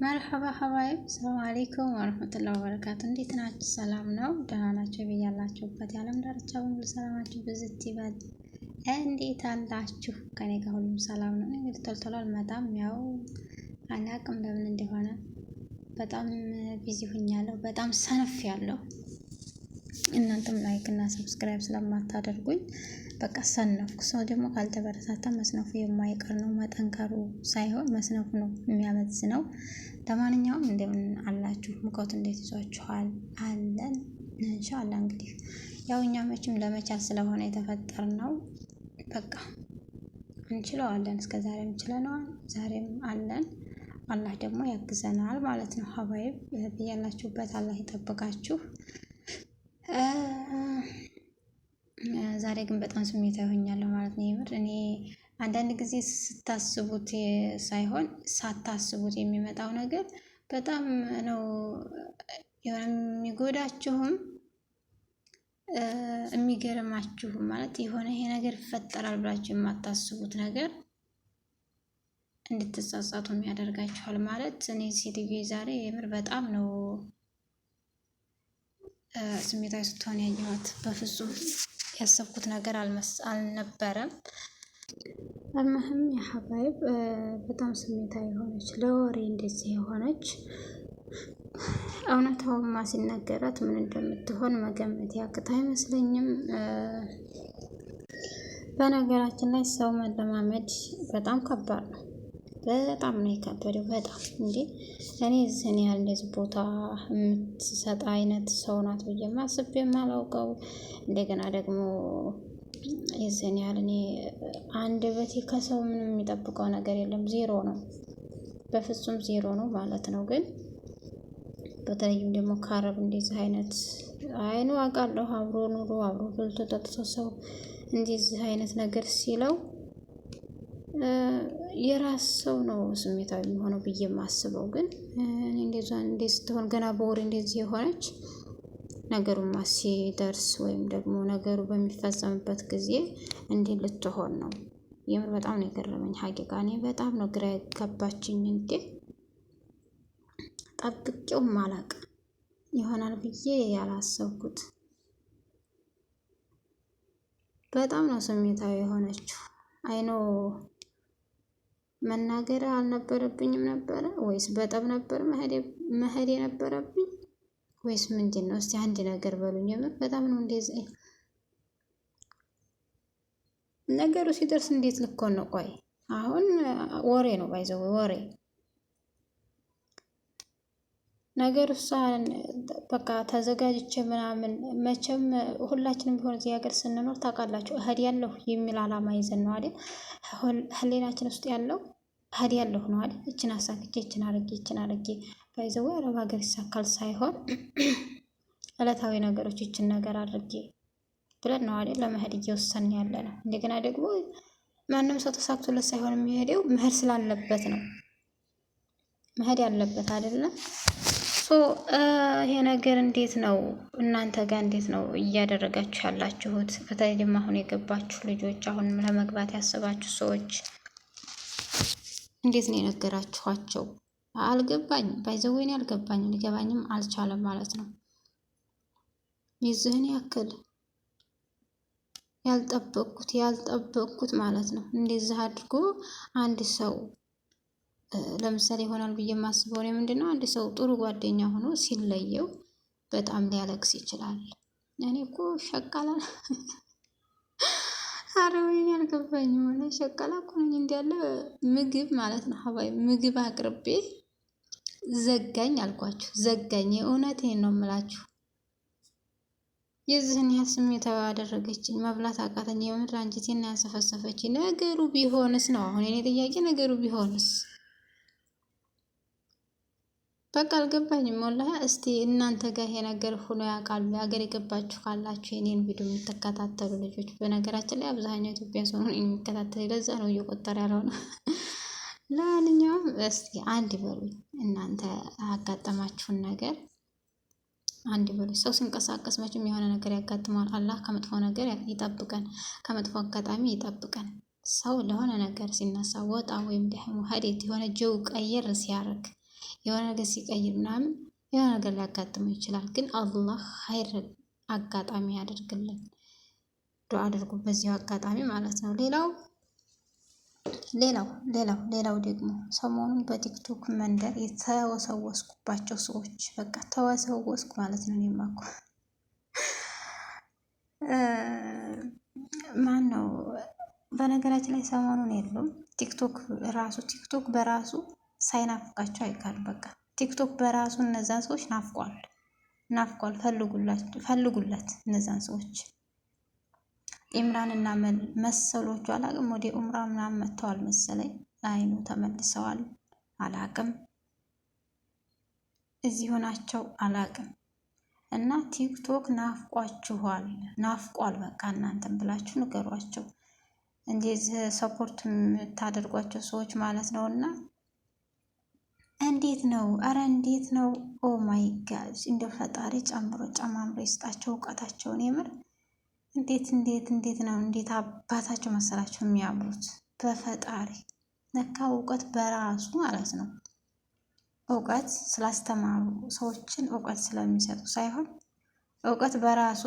መርሐባ ሀባይብ ሰላም አለይኩም ወረህመቱላሂ ወበረካቱ። እንዴት ናችሁ? ሰላም ነው? ደህና ናቸው ብያላችሁበት የዓለም ዳርቻ በሙሉ ሰላማችሁ ብዝት ይበል። እንዴት አላችሁ? ከኔ ጋር ሁሉም ሰላም ነው። እንግዲህ ቶሎ አልመጣም፣ ያው አላቅም ለምን እንደሆነ በጣም ቢዚ ሁኛለሁ። በጣም ሰነፍ ያለው እናንተም ላይክ እና ሰብስክራይብ ስለማታደርጉኝ በቃ ሰነፍኩ። ሰው ደግሞ ካልተበረታታ መስነፉ የማይቀር ነው። መጠንከሩ ሳይሆን መስነፉ ነው የሚያመዝነው። ለማንኛውም እንደምን አላችሁ? ሙቀቱ እንዴት ይዟችኋል? አለን ኢንሻአላህ። እንግዲህ ያው እኛ መቼም ለመቻል ስለሆነ የተፈጠርነው በቃ እንችለዋለን። እስከ ዛሬም ችለነዋል፣ ዛሬም አለን። አላህ ደግሞ ያግዘናል ማለት ነው። ሀባይብ ብያላችሁበት አላህ ይጠብቃችሁ። ዛሬ ግን በጣም ስሜታዊ ሆኛለሁ ማለት ነው። የምር እኔ አንዳንድ ጊዜ ስታስቡት ሳይሆን ሳታስቡት የሚመጣው ነገር በጣም ነው የሚጎዳችሁም የሚገርማችሁም። ማለት የሆነ ይሄ ነገር ይፈጠራል ብላችሁ የማታስቡት ነገር እንድትጸጸቱም ያደርጋችኋል። ማለት እኔ ሴትዮ ዛሬ የምር በጣም ነው ስሜታዊ ስትሆን ያየኋት። በፍጹም ያሰብኩት ነገር አልነበረም። አልመህም የሀባይብ በጣም ስሜታዊ የሆነች ለወሬ እንደዚህ የሆነች እውነታውማ ሲነገራት ምን እንደምትሆን መገመት ያቅት አይመስለኝም። በነገራችን ላይ ሰው መለማመድ በጣም ከባድ ነው። በጣም ነው የከበደው። በጣም እንዴ እኔ እዚህን ያህል እንደዚህ ቦታ የምትሰጥ አይነት ሰው ናት ብዬ አስቤ የማላውቀው። እንደገና ደግሞ የዚህን ያህል እኔ አንደበቴ ከሰው ምንም የሚጠብቀው ነገር የለም፣ ዜሮ ነው፣ በፍጹም ዜሮ ነው ማለት ነው። ግን በተለይም ደግሞ ከአረብ እንደዚህ አይነት አይኑ አውቃለሁ፣ አብሮ ኑሮ አብሮ በልቶ ጠጥቶ ሰው እንደዚህ አይነት ነገር ሲለው የራስ ሰው ነው ስሜታዊ የሚሆነው ብዬ የማስበው። ግን እንደዛ ስትሆን ገና በወሬ እንደዚህ የሆነች ነገሩማ ሲደርስ ወይም ደግሞ ነገሩ በሚፈጸምበት ጊዜ እንዲህ ልትሆን ነው። የምር በጣም ነው የገረመኝ። ሀቂቃ እኔ በጣም ነው ግራ ያጋባችኝ። እንዴ ጠብቄውም አላውቅም ይሆናል ብዬ ያላሰብኩት። በጣም ነው ስሜታዊ የሆነችው። አይኖ መናገር አልነበረብኝም ነበረ ወይስ በጠብ ነበር መሄድ የነበረብኝ ወይስ ምንድን ነው? እስቲ አንድ ነገር በሉኝ። የምር በጣም ነው እንደዚህ ነገሩ ሲደርስ እንዴት ልኮን ነው? ቆይ አሁን ወሬ ነው ባይዘው ወሬ ነገር እሷ በቃ ተዘጋጅቼ ምናምን መቼም ሁላችንም ቢሆን እዚህ ሀገር ስንኖር ታውቃላችሁ እህድ ያለሁ የሚል አላማ ይዘን ነው አይደል? ህሊናችን ውስጥ ያለው እህድ ያለሁ ነው አይደል? እችን አሳክቼ እችን አርጌ ባይዘው አረብ ሀገር ይሳካል ሳይሆን ዕለታዊ ነገሮች እችን ነገር አድርጌ ብለን ነው አይደል ለመሄድ እየወሰን ያለ ነው። እንደገና ደግሞ ማንም ሰው ተሳክቶለት ሳይሆን የሚሄደው መሄድ ስላለበት ነው መሄድ ያለበት አይደለም። ይሄ ነገር እንዴት ነው እናንተ ጋር እንዴት ነው እያደረጋችሁ ያላችሁት? በተለይ ደግሞ አሁን የገባችሁ ልጆች፣ አሁን ለመግባት ያሰባችሁ ሰዎች እንዴት ነው የነገራችኋቸው? አልገባኝም። ባይዘወይኔ አልገባኝም፣ ሊገባኝም አልቻለም ማለት ነው። የዚህን ያክል ያልጠበቅኩት ማለት ነው። እንደዚህ አድርጎ አንድ ሰው ለምሳሌ ይሆናል ብዬ የማስበው እኔ ምንድነው አንድ ሰው ጥሩ ጓደኛ ሆኖ ሲለየው በጣም ሊያለቅስ ይችላል። እኔ እኮ ሸቃላ ኧረ ወይኔ አልገባኝም። ወላሂ ሸቃላ እኮ ነኝ። እንዳለ ምግብ ማለት ነው ሀባይ ምግብ አቅርቤ ዘጋኝ አልኳችሁ፣ ዘጋኝ። የእውነቴን ነው የምላችሁ። የዚህን ያህል ስሜታዊ ያደረገችኝ መብላት አቃተኝ። የምር አንጀቴን ያሰፈሰፈችኝ። ነገሩ ቢሆንስ ነው አሁን የኔ ጥያቄ፣ ነገሩ ቢሆንስ? በቃ አልገባኝም ወላሂ። እስቲ እናንተ ጋር ይሄ ነገር ሆኖ ያውቃሉ? ሀገር የገባችሁ ካላችሁ የኔን ቪዲዮ የምትከታተሉ ልጆች፣ በነገራችን ላይ አብዛኛው ኢትዮጵያ ሰው ነው የሚከታተል፣ ለዛ ነው እየቆጠረ ያለው ነው። ለማንኛውም እስቲ አንድ በሉኝ እናንተ ያጋጠማችሁን ነገር አንድ በሉኝ። ሰው ሲንቀሳቀስ መቼም የሆነ ነገር ያጋጥማል። አላህ ከመጥፎ ነገር ይጠብቀን፣ ከመጥፎ አጋጣሚ ይጠብቀን። ሰው ለሆነ ነገር ሲነሳ ወጣ ወይም ደግሞ ሀዴት የሆነ ጀው ቀየር ሲያደርግ የሆነ ነገር ሲቀይር ምናምን የሆነ ነገር ሊያጋጥመው ይችላል። ግን አላህ ኸይር አጋጣሚ ያደርግልን። ዱዓ አድርጉ በዚሁ አጋጣሚ ማለት ነው። ሌላው ደግሞ ሰሞኑን በቲክቶክ መንደር የተወሰወስኩባቸው ሰዎች በቃ ተወሰወስኩ ማለት ነው። እኔማ እኮ ማን ነው በነገራችን ላይ ሰሞኑን የሉም። ቲክቶክ በራሱ ሳይናፍቃቸው አይቀርም። በቃ ቲክቶክ በራሱ እነዛን ሰዎች ናፍቋል። ፈልጉለት እነዛን ሰዎች ኢምራን እና መሰሎቹ አላቅም። ወደ ኡምራ ምናምን መጥተዋል መሰለኝ። አይኑ ተመልሰዋል አላቅም። እዚህ ሆናቸው አላቅም። እና ቲክቶክ ናፍቋል። በቃ እናንተም ብላችሁ ንገሯቸው፣ እንደዚህ ሰፖርት የምታደርጓቸው ሰዎች ማለት ነው። እና እንዴት ነው? አረ እንዴት ነው? ኦ ማይ ጋድ! እንደው ፈጣሪ ጨማምሮ ይስጣቸው እውቀታቸውን። የምር እንዴት ነው? እንዴት አባታቸው መሰላቸው የሚያምሩት በፈጣሪ። ለካ እውቀት በራሱ ማለት ነው። እውቀት ስላስተማሩ ሰዎችን እውቀት ስለሚሰጡ ሳይሆን እውቀት በራሱ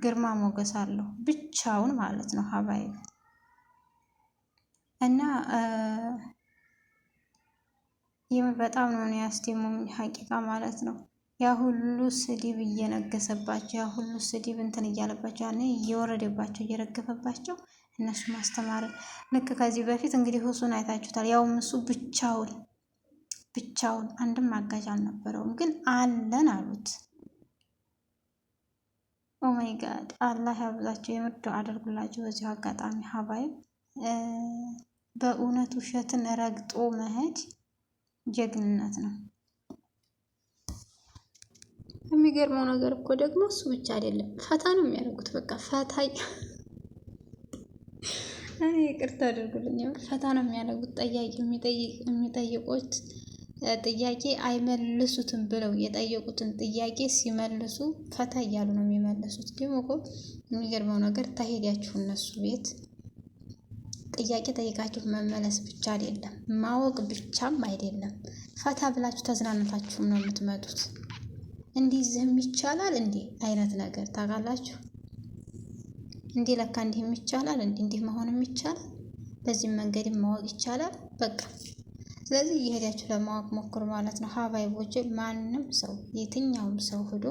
ግርማ ሞገስ አለው ብቻውን ማለት ነው። ሀባይ እና የምር በጣም ነው ያስደሙኝ ሀቂቃ ማለት ነው። ያ ሁሉ ስድብ እየነገሰባቸው፣ ያ ሁሉ ስድብ እንትን እያለባቸው፣ ያኔ እየወረደባቸው እየረገፈባቸው እነሱ ማስተማር ልክ ከዚህ በፊት እንግዲህ ሁሱን አይታችሁታል። ያውም እሱ ብቻውን አንድም አጋዥ አልነበረውም፣ ግን አለን አሉት። ኦማይ ጋድ አላህ ያብዛቸው። የምርዶ አደርጉላቸው በዚሁ አጋጣሚ ሀባይ በእውነት ውሸትን ረግጦ መሄድ ጀግንነት ነው። የሚገርመው ነገር እኮ ደግሞ እሱ ብቻ አይደለም፣ ፈታ ነው የሚያደርጉት። በቃ ፈታ እኔ ይቅርታ አድርጉልኝ፣ ፈታ ነው የሚያደርጉት። ጠያቂ የሚጠይቁት ጥያቄ አይመልሱትም ብለው የጠየቁትን ጥያቄ ሲመልሱ ፈታ እያሉ ነው የሚመልሱት። ደግሞ እኮ የሚገርመው ነገር ታሄዳችሁ እነሱ ቤት ጥያቄ ጠይቃችሁ መመለስ ብቻ አይደለም፣ ማወቅ ብቻም አይደለም፣ ፈታ ብላችሁ ተዝናነታችሁም ነው የምትመጡት። እንዲህ ዝም ይቻላል እንዲህ አይነት ነገር ታውቃላችሁ። እንዲህ ለካ እንዲህም ይቻላል፣ እንዲህ መሆንም ይቻላል፣ በዚህም መንገድም ማወቅ ይቻላል። በቃ ስለዚህ እየሄዳችሁ ለማወቅ ሞክሩ ማለት ነው። ሀባይቦች ማንም ሰው የትኛውም ሰው ሄዶ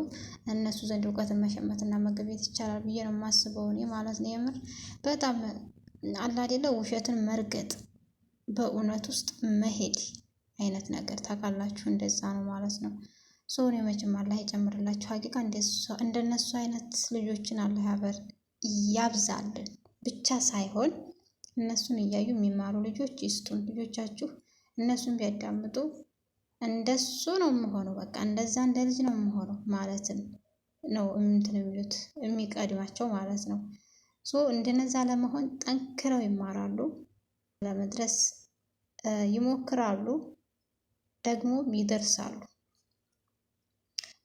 እነሱ ዘንድ እውቀትን መሸመትና መገቤት ይቻላል ብዬ ነው የማስበው እኔ ማለት ነው። የምር በጣም አላ አይደለ ውሸትን መርገጥ በእውነት ውስጥ መሄድ አይነት ነገር ታውቃላችሁ። እንደዛ ነው ማለት ነው። ሶኔ መቼም አላህ ይጨምርላችሁ። ሀቂቃ እንደነሱ አይነት ልጆችን አላህ ያብዛልን ብቻ ሳይሆን እነሱን እያዩ የሚማሩ ልጆች ይስጡን። ልጆቻችሁ እነሱን ቢያዳምጡ እንደሱ ነው የምሆነው፣ በቃ እንደዛ እንደ ልጅ ነው የምሆነው ማለትን ነው እንትን የሚሉት የሚቀድማቸው ማለት ነው። እንደነዛ ለመሆን ጠንክረው ይማራሉ፣ ለመድረስ ይሞክራሉ፣ ደግሞ ይደርሳሉ።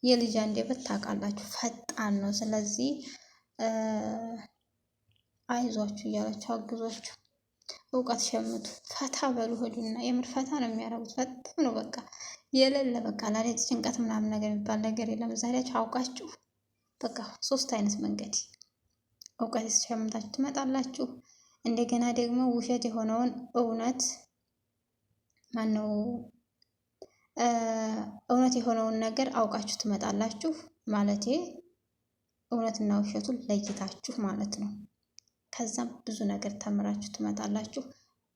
የልጅ አንደበት ታውቃላችሁ ፈጣን ነው። ስለዚህ አይዟችሁ እያላችሁ አግዟችሁ እውቀት ሸምቱ፣ ፈታ በሉ ሆዱና። የምር ፈታ ነው የሚያደርጉት። በጣም ነው በቃ የሌለ በቃ ላለት ጭንቀት ምናምን ነገር የሚባል ነገር የለም። ዛሬያችሁ አውቃችሁ በቃ 3 አይነት መንገድ እውቀት ሸምታችሁ ትመጣላችሁ። እንደገና ደግሞ ውሸት የሆነውን እውነት እውነት የሆነውን ነገር አውቃችሁ ትመጣላችሁ። ማለቴ እውነትና ውሸቱን ለይታችሁ ማለት ነው። ከዛም ብዙ ነገር ተምራችሁ ትመጣላችሁ።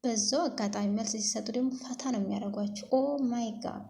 በዛው አጋጣሚ መልስ ሲሰጡ ደግሞ ፈታ ነው የሚያደርጓችሁ። ኦ ማይ ጋድ